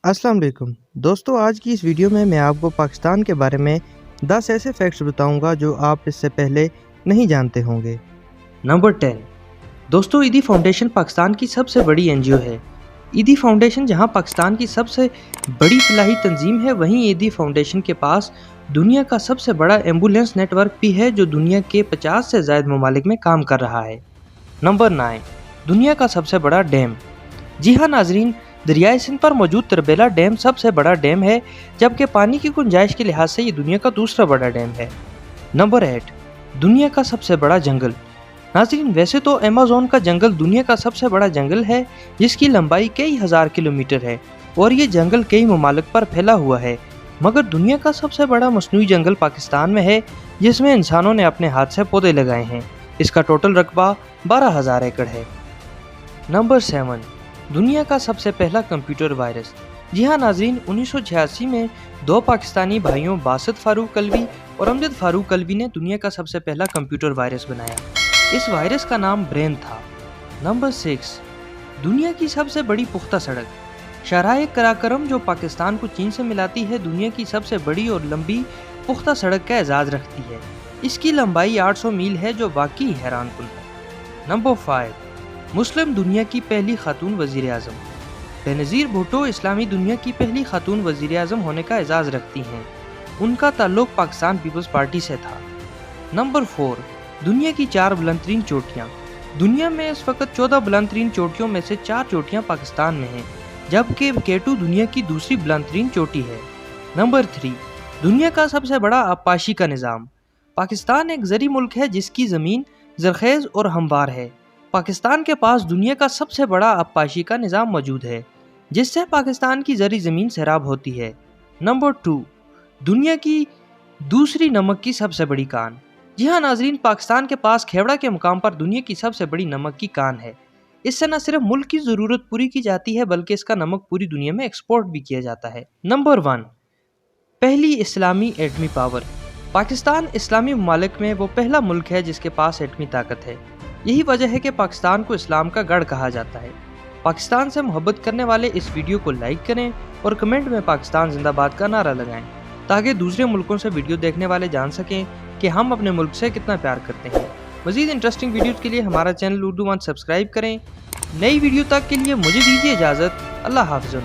अस्सलाम वालेकुम दोस्तों, आज की इस वीडियो में मैं आपको पाकिस्तान के बारे में 10 ऐसे फैक्ट्स बताऊंगा जो आप इससे पहले नहीं जानते होंगे। नंबर 10। दोस्तों, ईदी फाउंडेशन पाकिस्तान की सबसे बड़ी एनजीओ है। ईदी फाउंडेशन जहां पाकिस्तान की सबसे बड़ी फलाही तंजीम है, वहीं ईदी फाउंडेशन के पास दुनिया का सबसे बड़ा एम्बुलेंस नेटवर्क भी है जो दुनिया के 50 से ज़ायद ममालिक में काम कर रहा है। नंबर 9। दुनिया का सबसे बड़ा डैम। जी हाँ नाजरीन, दरियाए सिंध पर मौजूद तरबेला डैम सबसे बड़ा डैम है, जबकि पानी की गुंजाइश के लिहाज से ये दुनिया का दूसरा बड़ा डैम है। नंबर 8। दुनिया का सबसे बड़ा जंगल। नाज़रीन, वैसे तो अमेज़न का जंगल दुनिया का सबसे बड़ा जंगल है, जिसकी लंबाई कई हज़ार किलोमीटर है और ये जंगल कई ममालिक पर फैला हुआ है, मगर दुनिया का सबसे बड़ा मस्नूई जंगल पाकिस्तान में है, जिसमें इंसानों ने अपने हाथ से पौधे लगाए हैं। इसका टोटल रकबा 12,000 एकड़ है। नंबर 7। दुनिया का सबसे पहला कंप्यूटर वायरस। जी हाँ नाज़रीन, 1986 में दो पाकिस्तानी भाइयों बासित फारूक कल्वी और अमजद फारूक कल्वी ने दुनिया का सबसे पहला कंप्यूटर वायरस बनाया। इस वायरस का नाम ब्रेन था। नंबर 6। दुनिया की सबसे बड़ी पुख्ता सड़क। शाहराह कराकरम, जो पाकिस्तान को चीन से मिलाती है, दुनिया की सबसे बड़ी और लंबी पुख्ता सड़क का एजाज़ रखती है। इसकी लंबाई 800 मील है, जो वाकई हैरानकुन है। नंबर 5। मुस्लिम दुनिया की पहली खातून वज़ीर आज़म। बेनज़ीर भुट्टो इस्लामी दुनिया की पहली खातून वज़ीर आज़म होने का एजाज़ रखती हैं। उनका ताल्लुक़ पाकिस्तान पीपल्स पार्टी से था। नंबर 4। दुनिया की 4 बुलंदतरीन चोटियाँ। दुनिया में इस वक्त 14 बुलंदतरीन चोटियों में से 4 चोटियाँ पाकिस्तान में हैं, जबकि केटू दुनिया की दूसरी बुलंदतरीन चोटी है। नंबर 3। दुनिया का सबसे बड़ा आबपाशी का निज़ाम। पाकिस्तान एक ज़री मुल्क है जिसकी ज़मीन ज़रख़ेज़ और हमवार है। पाकिस्तान के पास दुनिया का सबसे बड़ा आबपाशी का निज़ाम मौजूद है, जिससे पाकिस्तान की ज़री ज़मीन सैराब होती है। नंबर 2। दुनिया की दूसरी नमक की सबसे बड़ी कान। जी हाँ नाजरीन, पाकिस्तान के पास खेवड़ा के मुकाम पर दुनिया की सबसे बड़ी नमक की कान है। इससे न सिर्फ मुल्क की ज़रूरत पूरी की जाती है, बल्कि इसका नमक पूरी दुनिया में एक्सपोर्ट भी किया जाता है। नंबर 1। पहली इस्लामी एटमी पावर। पाकिस्तान इस्लामी ममालिक में वो पहला मुल्क है जिसके पास एटमी ताकत है। यही वजह है कि पाकिस्तान को इस्लाम का गढ़ कहा जाता है। पाकिस्तान से मोहब्बत करने वाले इस वीडियो को लाइक करें और कमेंट में पाकिस्तान जिंदाबाद का नारा लगाएं, ताकि दूसरे मुल्कों से वीडियो देखने वाले जान सकें कि हम अपने मुल्क से कितना प्यार करते हैं। मज़ीद इंटरेस्टिंग वीडियोज़ के लिए हमारा चैनल उर्दू वन सब्सक्राइब करें। नई वीडियो तक के लिए मुझे दीजिए इजाज़त। अल्लाह हाफ़िज़।